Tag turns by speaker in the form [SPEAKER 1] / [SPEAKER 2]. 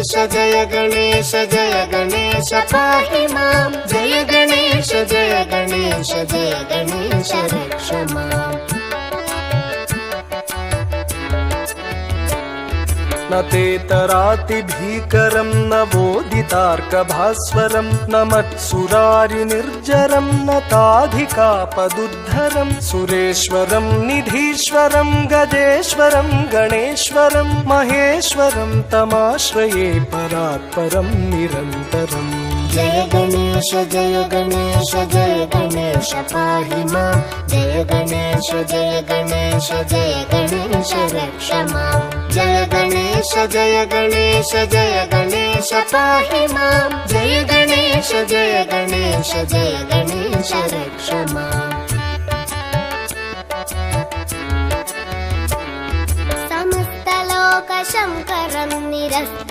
[SPEAKER 1] गणेश जय गणेश जय गणेश पाहि मां जय गणेश जय गणेश जय गणेश रक्ष माम्
[SPEAKER 2] न तेतरातिभीकरं न वोदितार्कभास्वरं न मत्सुरारिनिर्जरं न ताधिकापदुद्धरं सुरेश्वरं निधीश्वरं गजेश्वरं गणेश्वरं महेश्वरं तमाश्रये परात्परं निरन्तरम्
[SPEAKER 1] जय गणेश जय गणेश जय गणेश पाहि मां जय गणेश जय गणेश जय गणेश रक्ष माम् जय गणेश जय गणेश जय गणेश पाहि मां जय गणेश जय गणेश जय गणेश रक्ष माम् समस्तलोकशङ्करं निरस्त